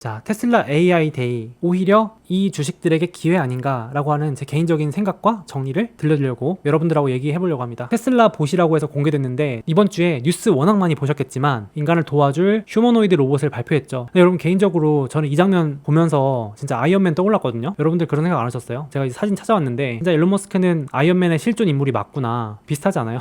자, 테슬라 AI 데이, 오히려 이 주식들에게 기회 아닌가라고 하는 제 개인적인 생각과 정리를 들려드리려고 여러분들하고 얘기해보려고 합니다. 테슬라 봇이라고 해서 공개됐는데 이번 주에 뉴스 워낙 많이 보셨겠지만 인간을 도와줄 휴머노이드 로봇을 발표했죠. 근데 여러분 개인적으로 저는 이 장면 보면서 진짜 아이언맨 떠올랐거든요. 여러분들 그런 생각 안 하셨어요? 제가 이제 사진 찾아왔는데 진짜 일론 머스크는 아이언맨의 실존 인물이 맞구나. 비슷하지 않아요?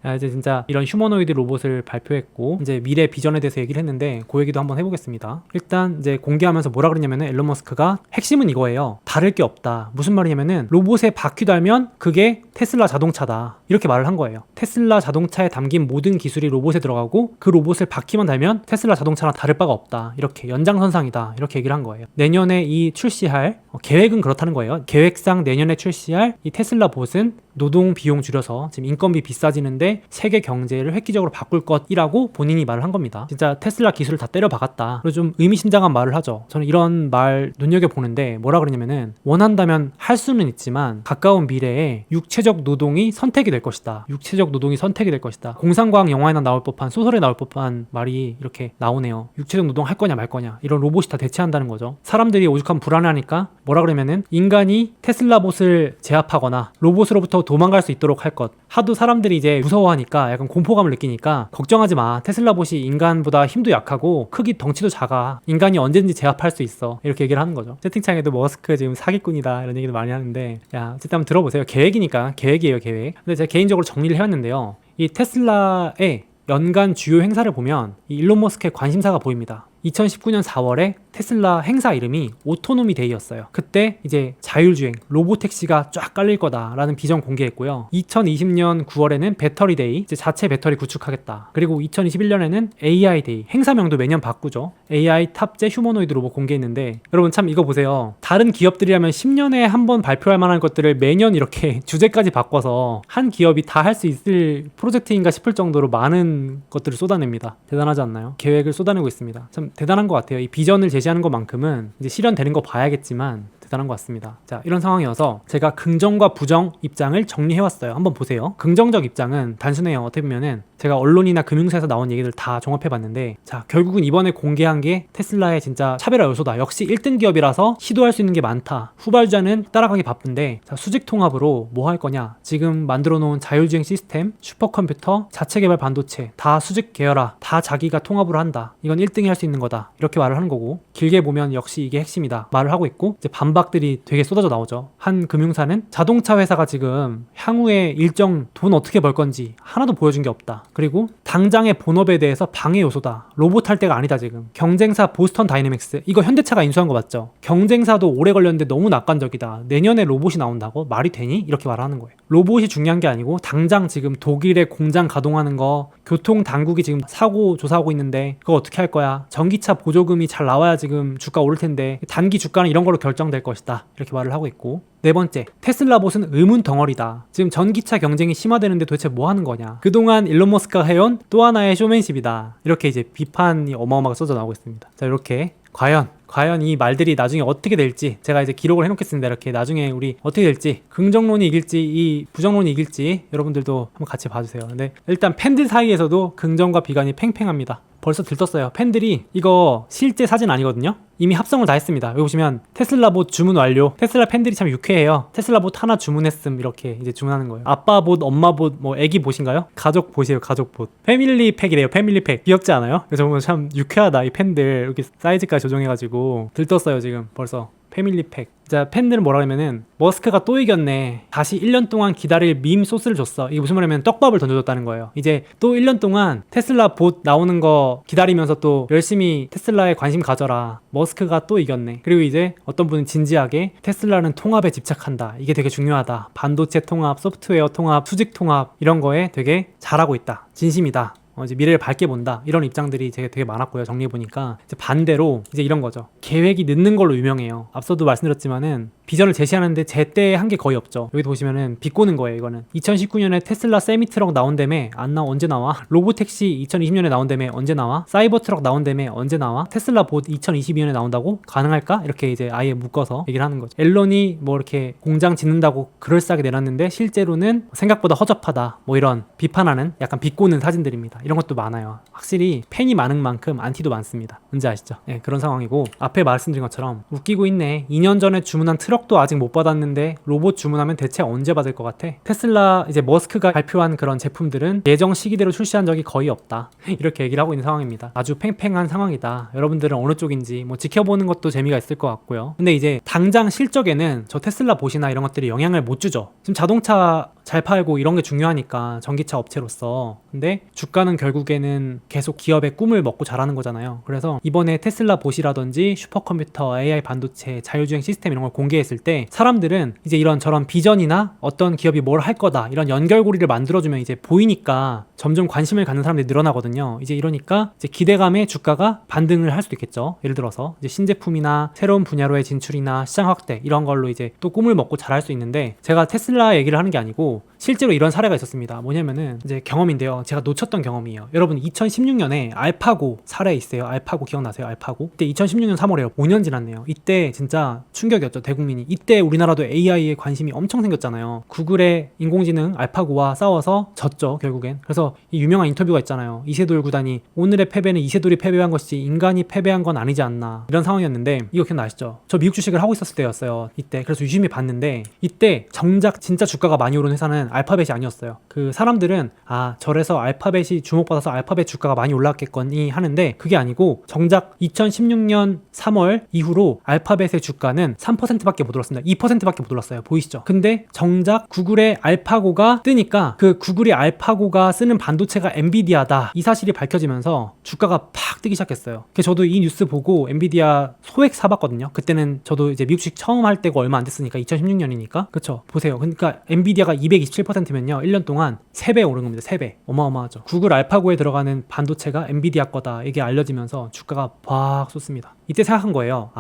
야, 이제 진짜 이런 휴머노이드 로봇을 발표했고 이제 미래 비전에 대해서 얘기를 했는데 그 얘기도 한번 해보겠습니다. 일단 이제 공개하면서 뭐라 그러냐면은 일론 머스크가 핵심은 이거예요. 다를 게 없다. 무슨 말이냐면은 로봇에 바퀴 달면 그게 테슬라 자동차다. 이렇게 말을 한 거예요. 테슬라 자동차에 담긴 모든 기술이 로봇에 들어가고 그 로봇을 바퀴만 달면 테슬라 자동차랑 다를 바가 없다. 이렇게 연장선상이다. 이렇게 얘기를 한 거예요. 내년에 이 출시할 계획은 그렇다는 거예요. 계획상 내년에 출시할 이 테슬라 봇은 노동 비용 줄여서 지금 인건비 비싸지는데 세계 경제를 획기적으로 바꿀 것이라고 본인이 말을 한 겁니다. 진짜 테슬라 기술을 다 때려 박았다. 그리고 좀 의미심장한 말을 하죠. 저는 이런 말 눈여겨보는데 뭐라 그러냐면은 원한다면 할 수는 있지만 가까운 미래에 육체적 노동이 선택이 될 것이다. 육체적 노동이 선택이 될 것이다. 공상과학 영화에나 나올 법한 소설에 나올 법한 말이 이렇게 나오네요. 육체적 노동 할 거냐 말 거냐 이런 로봇이 다 대체한다는 거죠. 사람들이 오죽하면 불안해하니까 뭐라 그러면은 인간이 테슬라 봇을 제압하거나 로봇으로부터 도망갈 수 있도록 할 것. 하도 사람들이 이제 무서워하니까 약간 공포감을 느끼니까 걱정하지 마. 테슬라 봇이 인간보다 힘도 약하고 크기 덩치도 작아. 인간이 언제든지 제압할 수 있어. 이렇게 얘기를 하는 거죠. 채팅창에도 머스크 지금 사기꾼이다 이런 얘기도 많이 하는데 야 어쨌든 한번 들어보세요. 계획이니까 계획이에요 계획. 근데 제가 개인적으로 정리를 해왔는데요. 이 테슬라의 연간 주요 행사를 보면 이 일론 머스크의 관심사가 보입니다. 2019년 4월에 테슬라 행사 이름이 오토노미 데이였어요. 그때 이제 자율주행, 로보택시가 쫙 깔릴 거다라는 비전 공개했고요. 2020년 9월에는 배터리 데이, 이제 자체 배터리 구축하겠다. 그리고 2021년에는 AI 데이, 행사명도 매년 바꾸죠. AI 탑재 휴머노이드 로봇 공개했는데 여러분 참 이거 보세요. 다른 기업들이라면 10년에 한 번 발표할 만한 것들을 매년 이렇게 주제까지 바꿔서 한 기업이 다 할 수 있을 프로젝트인가 싶을 정도로 많은 것들을 쏟아냅니다. 대단하지 않나요? 계획을 쏟아내고 있습니다. 참 대단한 것 같아요. 이 비전을 제시하는 것만큼은 이제 실현되는 거 봐야겠지만 대단한 것 같습니다. 자, 이런 상황이어서 제가 긍정과 부정 입장을 정리해왔어요. 한번 보세요. 긍정적 입장은 단순해요. 어떻게 보면은 제가 언론이나 금융사에서 나온 얘기들 다 종합해봤는데 자, 결국은 이번에 공개한 게 테슬라의 진짜 차별화 요소다. 역시 1등 기업이라서 시도할 수 있는 게 많다. 후발주자는 따라가기 바쁜데 자, 수직 통합으로 뭐 할 거냐. 지금 만들어 놓은 자율주행 시스템, 슈퍼컴퓨터, 자체 개발 반도체 다 수직 계열화, 다 자기가 통합으로 한다. 이건 1등이 할 수 있는 거다. 이렇게 말을 하는 거고 길게 보면 역시 이게 핵심이다. 말을 하고 있고 이제 반박들이 되게 쏟아져 나오죠. 한 금융사는 자동차 회사가 지금 향후에 일정 돈 어떻게 벌 건지 하나도 보여준 게 없다. 그리고 당장의 본업에 대해서 방해 요소다. 로봇 할 때가 아니다 지금. 경쟁사 보스턴 다이내믹스 이거 현대차가 인수한 거 맞죠? 경쟁사도 오래 걸렸는데 너무 낙관적이다. 내년에 로봇이 나온다고? 말이 되니? 이렇게 말하는 거예요. 로봇이 중요한 게 아니고 당장 지금 독일의 공장 가동하는 거 교통 당국이 지금 사고 조사하고 있는데 그거 어떻게 할 거야? 전기차 보조금이 잘 나와야 지금 주가 오를 텐데 단기 주가는 이런 걸로 결정될 것이다. 이렇게 말을 하고 있고 네 번째, 테슬라 봇은 의문 덩어리다. 지금 전기차 경쟁이 심화되는데 도대체 뭐 하는 거냐? 그동안 일론 머스크가 해온 또 하나의 쇼맨십이다. 이렇게 이제 비판이 어마어마하게 쏟아 나오고 있습니다. 자, 이렇게 과연 이 말들이 나중에 어떻게 될지 제가 이제 기록을 해놓겠습니다. 이렇게 나중에 우리 어떻게 될지 긍정론이 이길지 이 부정론이 이길지 여러분들도 한번 같이 봐주세요. 근데 일단 팬들 사이에서도 긍정과 비관이 팽팽합니다. 벌써 들떴어요. 팬들이 이거 실제 사진 아니거든요. 이미 합성을 다 했습니다. 여기 보시면 테슬라 봇 주문 완료. 테슬라 팬들이 참 유쾌해요. 테슬라 봇 하나 주문했음 이렇게 이제 주문하는 거예요. 아빠 봇, 엄마 봇, 뭐 애기 봇인가요? 가족 봇이에요. 가족 봇. 패밀리 팩이래요. 패밀리 팩. 귀엽지 않아요? 그래서 보면 참 유쾌하다. 이 팬들 이렇게 사이즈까지 조정해가지고 들떴어요 지금 벌써. 패밀리 팩. 자, 팬들은 뭐라 하면은 머스크가 또 이겼네. 다시 1년 동안 기다릴 밈 소스를 줬어. 이게 무슨 말이냐면 떡밥을 던져줬다는 거예요. 이제 또 1년 동안 테슬라 봇 나오는 거 기다리면서 또 열심히 테슬라에 관심 가져라. 머스크가 또 이겼네. 그리고 이제 어떤 분은 진지하게 테슬라는 통합에 집착한다. 이게 되게 중요하다. 반도체 통합, 소프트웨어 통합, 수직 통합 이런 거에 되게 잘하고 있다. 진심이다. 이제 미래를 밝게 본다. 이런 입장들이 되게 많았고요. 정리해보니까 이제 반대로 이제 이런 거죠. 계획이 늦는 걸로 유명해요. 앞서도 말씀드렸지만은 비전을 제시하는데 제때 한 게 거의 없죠. 여기 보시면은 비꼬는 거예요. 이거는 2019년에 테슬라 세미트럭 나온 다음에 안 나와. 언제 나와? 로보택시 2020년에 나온 다음에 언제 나와? 사이버트럭 나온 다음에 언제 나와? 테슬라 봇 2022년에 나온다고? 가능할까? 이렇게 이제 아예 묶어서 얘기를 하는 거죠. 앨런이 뭐 이렇게 공장 짓는다고 그럴싸하게 내놨는데 실제로는 생각보다 허접하다, 뭐 이런 비판하는 약간 비꼬는 사진들입니다. 이런 것도 많아요. 확실히 팬이 많은 만큼 안티도 많습니다. 뭔지 아시죠? 네, 그런 상황이고, 앞에 말씀드린 것처럼 웃기고 있네. 2년 전에 주문한 트럭도 아직 못 받았는데 로봇 주문하면 대체 언제 받을 것 같아? 테슬라 이제 머스크가 발표한 그런 제품들은 예정 시기대로 출시한 적이 거의 없다. 이렇게 얘기를 하고 있는 상황입니다. 아주 팽팽한 상황이다. 여러분들은 어느 쪽인지 뭐 지켜보는 것도 재미가 있을 것 같고요. 근데 이제 당장 실적에는 저 테슬라 봇이나 이런 것들이 영향을 못 주죠. 지금 자동차 잘 팔고 이런 게 중요하니까, 전기차 업체로서. 근데 주가는 결국에는 계속 기업의 꿈을 먹고 자라는 거잖아요. 그래서 이번에 테슬라 봇이라든지 슈퍼컴퓨터, AI 반도체, 자율주행 시스템 이런 걸 공개했을 때 사람들은 이제 이런 저런 비전이나 어떤 기업이 뭘 할 거다, 이런 연결고리를 만들어주면 이제 보이니까 점점 관심을 갖는 사람들이 늘어나거든요. 이제 이러니까 이제 기대감에 주가가 반등을 할 수도 있겠죠. 예를 들어서 이제 신제품이나 새로운 분야로의 진출이나 시장 확대 이런 걸로 이제 또 꿈을 먹고 자랄 수 있는데, 제가 테슬라 얘기를 하는 게 아니고 실제로 이런 사례가 있었습니다. 뭐냐면은 이제 경험인데요. 제가 놓쳤던 경험이에요. 여러분 2016년에 알파고 사례 있어요. 알파고 기억나세요? 알파고. 그때 2016년 3월에요. 5년 지났네요. 이때 진짜 충격이었죠. 대국민이. 이때 우리나라도 AI에 관심이 엄청 생겼잖아요. 구글의 인공지능 알파고와 싸워서 졌죠. 결국엔. 그래서 이 유명한 인터뷰가 있잖아요. 이세돌 구단이 오늘의 패배는 이세돌이 패배한 것이지 인간이 패배한 건 아니지 않나, 이런 상황이었는데, 이거 기억나시죠? 저 미국 주식을 하고 있었을 때였어요. 이때. 그래서 유심히 봤는데 이때 정작 진짜 주가가 많이 오른 회사는 알파벳이 아니었어요. 그 사람들은 저래서 알파벳이 주목받아서 알파벳 주가가 많이 올랐겠거니 하는데, 그게 아니고 정작 2016년 3월 이후로 알파벳의 주가는 3%밖에 못 올랐습니다. 2%밖에 못 올랐어요. 보이시죠? 근데 정작 구글의 알파고가 뜨니까 그 구글의 알파고가 쓰는 반도체가 엔비디아다, 이 사실이 밝혀지면서 주가가 팍 뜨기 시작했어요. 그래서 저도 이 뉴스 보고 엔비디아 소액 사봤거든요. 그때는 저도 이제 미국 주식 처음 할 때고 얼마 안 됐으니까, 2016년이니까. 그쵸? 보세요. 그러니까 엔비디아가 227%면요 1년 동안 3배 오른 겁니다. 3배. 어마어마하죠. 구글 알파고에 들어가는 반도체가 엔비디아 거다, 이게 알려지면서 주가가 팍 솟습니다. 이때 생각한 거예요.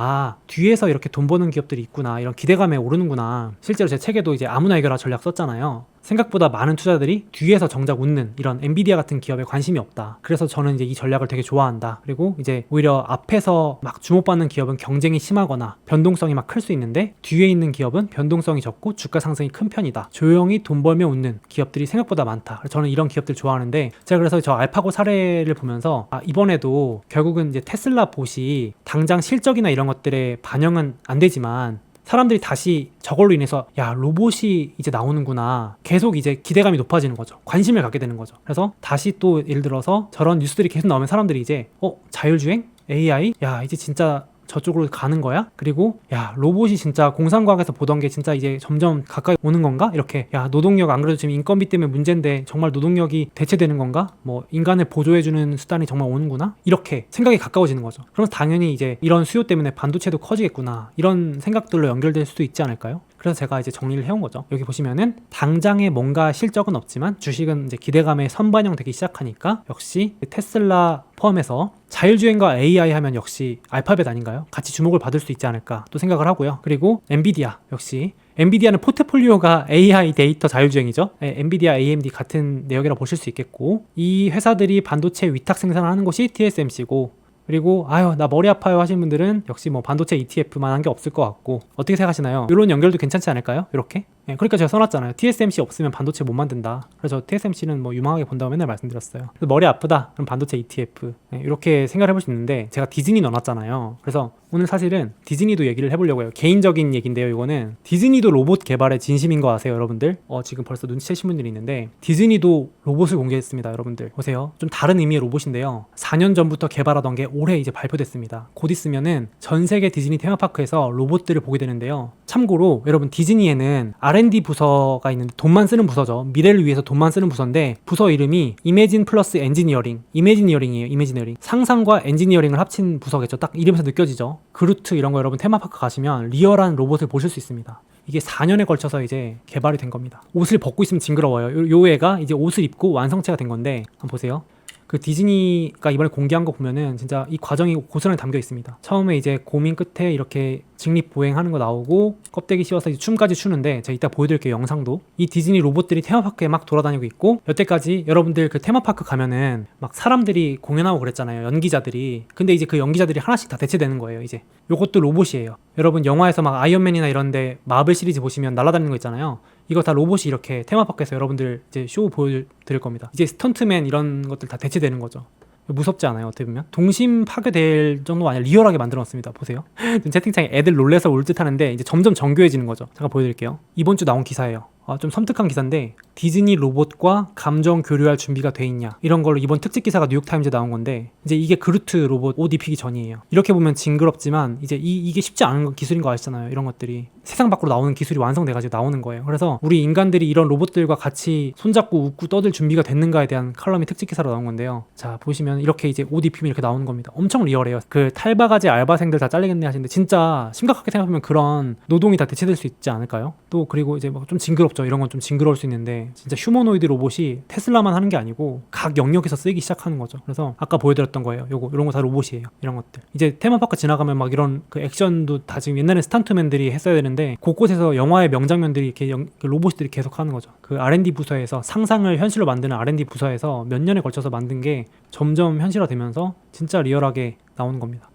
뒤에서 이렇게 돈 버는 기업들이 있구나, 이런 기대감에 오르는구나. 실제로 제 책에도 이제 아무나 이겨라 전략 썼잖아요. 생각보다 많은 투자들이 뒤에서 정작 웃는 이런 엔비디아 같은 기업에 관심이 없다. 그래서 저는 이제 이 전략을 되게 좋아한다. 그리고 이제 오히려 앞에서 막 주목받는 기업은 경쟁이 심하거나 변동성이 막 클 수 있는데, 뒤에 있는 기업은 변동성이 적고 주가 상승이 큰 편이다. 조용히 돈 벌며 웃는 기업들이 생각보다 많다. 저는 이런 기업들 좋아하는데, 제가 그래서 저 알파고 사례를 보면서 이번에도 결국은 이제 테슬라 봇이 당장 실적이나 이런 것들에 반영은 안 되지만 사람들이 다시 저걸로 인해서 로봇이 이제 나오는구나, 계속 이제 기대감이 높아지는 거죠. 관심을 갖게 되는 거죠. 그래서 다시 또 예를 들어서 저런 뉴스들이 계속 나오면 사람들이 이제 자율주행? AI? 이제 진짜 저쪽으로 가는 거야? 그리고 로봇이 진짜 공상과학에서 보던 게 진짜 이제 점점 가까이 오는 건가? 이렇게 노동력, 안 그래도 지금 인건비 때문에 문제인데 정말 노동력이 대체되는 건가? 뭐 인간을 보조해주는 수단이 정말 오는구나? 이렇게 생각이 가까워지는 거죠. 그럼 당연히 이제 이런 수요 때문에 반도체도 커지겠구나, 이런 생각들로 연결될 수도 있지 않을까요? 그래서 제가 이제 정리를 해온 거죠. 여기 보시면은 당장에 뭔가 실적은 없지만 주식은 이제 기대감에 선반영되기 시작하니까 역시 테슬라 포함해서 자율주행과 AI 하면 역시 알파벳 아닌가요? 같이 주목을 받을 수 있지 않을까 또 생각을 하고요. 그리고 엔비디아, 역시 엔비디아는 포트폴리오가 AI 데이터 자율주행이죠. 엔비디아, AMD 같은 내역이라고 보실 수 있겠고, 이 회사들이 반도체 위탁 생산을 하는 곳이 TSMC고, 그리고 나 머리 아파요 하시는 분들은 역시 뭐 반도체 ETF만 한 게 없을 것 같고, 어떻게 생각하시나요? 이런 연결도 괜찮지 않을까요? 이렇게? 그러니까 제가 써놨잖아요. TSMC 없으면 반도체 못 만든다. 그래서 TSMC는 뭐 유망하게 본다고 맨날 말씀드렸어요. 그래서 머리 아프다? 그럼 반도체 ETF. 이렇게 생각을 해볼 수 있는데, 제가 디즈니 넣어놨잖아요. 그래서 오늘 사실은 디즈니도 얘기를 해보려고 해요. 개인적인 얘기인데요. 이거는 디즈니도 로봇 개발에 진심인 거 아세요, 여러분들? 지금 벌써 눈치채신 분들이 있는데, 디즈니도 로봇을 공개했습니다. 여러분들 보세요. 좀 다른 의미의 로봇인데요. 4년 전부터 개발하던 게 올해 이제 발표됐습니다. 곧 있으면은 전 세계 디즈니 테마파크에서 로봇들을 보게 되는데요. 참고로 여러분, 디즈니에는 R&D 부서가 있는데, 돈만 쓰는 부서죠. 미래를 위해서 돈만 쓰는 부서인데, 부서 이름이 이매진 플러스 엔지니어링, 이매지니어링이에요. 이매지니어링. 상상과 엔지니어링을 합친 부서겠죠. 딱 이름에서 느껴지죠. 그루트 이런 거 여러분 테마파크 가시면 리얼한 로봇을 보실 수 있습니다. 이게 4년에 걸쳐서 이제 개발이 된 겁니다. 옷을 벗고 있으면 징그러워요. 요 애가 이제 옷을 입고 완성체가 된 건데, 한번 보세요. 그 디즈니가 이번에 공개한 거 보면은 진짜 이 과정이 고스란히 담겨 있습니다. 처음에 이제 고민 끝에 이렇게 직립보행하는 거 나오고 껍데기 씌워서 이제 춤까지 추는데 제가 이따 보여드릴게요, 영상도. 이 디즈니 로봇들이 테마파크에 막 돌아다니고 있고, 여태까지 여러분들 그 테마파크 가면은 막 사람들이 공연하고 그랬잖아요, 연기자들이. 근데 이제 그 연기자들이 하나씩 다 대체되는 거예요. 이제 요것도 로봇이에요. 여러분 영화에서 막 아이언맨이나 이런데 마블 시리즈 보시면 날아다니는 거 있잖아요. 이거 다 로봇이 이렇게 테마파크에서 여러분들 이제 쇼 보여드릴 겁니다. 이제 스턴트맨 이런 것들 다 대체되는 거죠. 무섭지 않아요? 어떻게 보면 동심 파괴될 정도가 아니라 리얼하게 만들어놨습니다. 보세요. 채팅창에 애들 놀래서 울 듯 하는데 이제 점점 정교해지는 거죠. 잠깐 보여드릴게요. 이번 주 나온 기사예요. 좀 섬뜩한 기사인데, 디즈니 로봇과 감정 교류할 준비가 돼 있냐, 이런 걸로 이번 특집 기사가 뉴욕타임즈에 나온 건데, 이제 이게 그루트 로봇 옷 입히기 전이에요. 이렇게 보면 징그럽지만 이제 이게 쉽지 않은 기술인 거 아시잖아요. 이런 것들이 세상 밖으로 나오는 기술이 완성돼가지고 나오는 거예요. 그래서 우리 인간들이 이런 로봇들과 같이 손잡고 웃고 떠들 준비가 됐는가에 대한 칼럼이 특집 기사로 나온 건데요. 자, 보시면 이렇게 이제 옷 입히면 이렇게 나오는 겁니다. 엄청 리얼해요. 그 탈바가지 알바생들 다 잘리겠네 하시는데, 진짜 심각하게 생각하면 그런 노동이 다 대체될 수 있지 않을까요? 또 그리고 이제 뭐 좀 징그럽죠. 이런 건 좀 징그러울 수 있는데, 진짜 휴머노이드 로봇이 테슬라만 하는 게 아니고 각 영역에서 쓰이기 시작하는 거죠. 그래서 아까 보여드렸던 거예요. 이런 거 다 로봇이에요. 이런 것들. 이제 테마파크 지나가면 막 이런 그 액션도 다 지금 옛날에 스탄트맨들이 했어야 되는데, 곳곳에서 영화의 명장면들이 이렇게 로봇들이 계속 하는 거죠. 그 R&D 부서에서 상상을 현실로 만드는 R&D 부서에서 몇 년에 걸쳐서 만든 게 점점 현실화되면서 진짜 리얼하게 나오는 겁니다.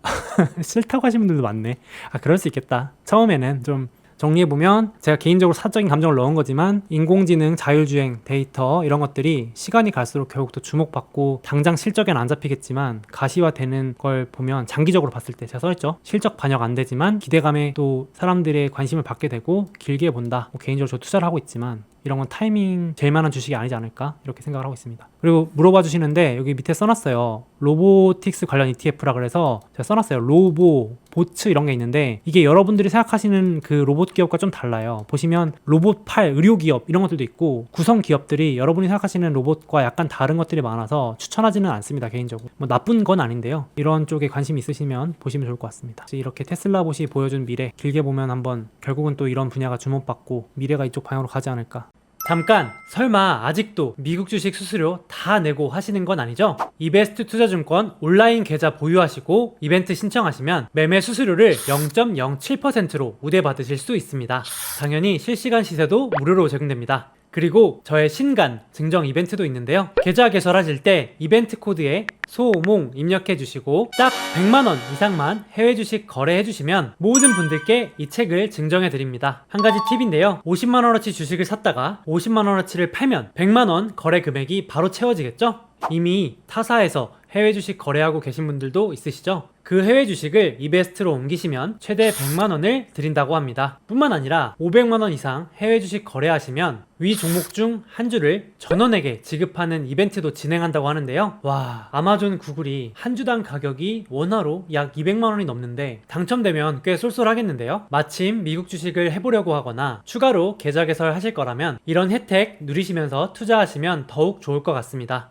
싫다고 하시는 분들도 많네. 그럴 수 있겠다. 처음에는 좀 정리해보면, 제가 개인적으로 사적인 감정을 넣은 거지만 인공지능, 자율주행, 데이터 이런 것들이 시간이 갈수록 결국 또 주목받고 당장 실적에는 안 잡히겠지만 가시화되는 걸 보면, 장기적으로 봤을 때 제가 써있죠, 실적 반영 안 되지만 기대감에 또 사람들의 관심을 받게 되고 길게 본다. 개인적으로 저 투자를 하고 있지만 이런 건 타이밍 될 만한 주식이 아니지 않을까, 이렇게 생각을 하고 있습니다. 그리고 물어봐 주시는데, 여기 밑에 써놨어요. 로보틱스 관련 ETF라 그래서 제가 써놨어요. 로보, 보츠 이런 게 있는데, 이게 여러분들이 생각하시는 그 로봇 기업과 좀 달라요. 보시면 로봇팔 의료 기업 이런 것들도 있고, 구성 기업들이 여러분이 생각하시는 로봇과 약간 다른 것들이 많아서 추천하지는 않습니다. 개인적으로 뭐 나쁜 건 아닌데요. 이런 쪽에 관심 있으시면 보시면 좋을 것 같습니다. 이렇게 테슬라 봇이 보여준 미래, 길게 보면 한번 결국은 또 이런 분야가 주목받고 미래가 이쪽 방향으로 가지 않을까. 잠깐, 설마 아직도 미국 주식 수수료 다 내고 하시는 건 아니죠? 이베스트 투자증권 온라인 계좌 보유하시고 이벤트 신청하시면 매매 수수료를 0.07%로 우대받으실 수 있습니다. 당연히 실시간 시세도 무료로 제공됩니다. 그리고 저의 신간 증정 이벤트도 있는데요. 계좌 개설하실 때 이벤트 코드에 소몽 입력해 주시고 딱 100만원 이상만 해외 주식 거래해 주시면 모든 분들께 이 책을 증정해 드립니다. 한 가지 팁인데요. 50만원어치 주식을 샀다가 50만원어치를 팔면 100만원 거래 금액이 바로 채워지겠죠? 이미 타사에서 해외 주식 거래하고 계신 분들도 있으시죠? 그 해외 주식을 이베스트로 옮기시면 최대 100만원을 드린다고 합니다. 뿐만 아니라 500만원 이상 해외 주식 거래하시면 위 종목 중 한 주를 전원에게 지급하는 이벤트도 진행한다고 하는데요. 와, 아마존, 구글이 한 주당 가격이 원화로 약 200만원이 넘는데 당첨되면 꽤 쏠쏠하겠는데요. 마침 미국 주식을 해보려고 하거나 추가로 계좌 개설하실 거라면 이런 혜택 누리시면서 투자하시면 더욱 좋을 것 같습니다.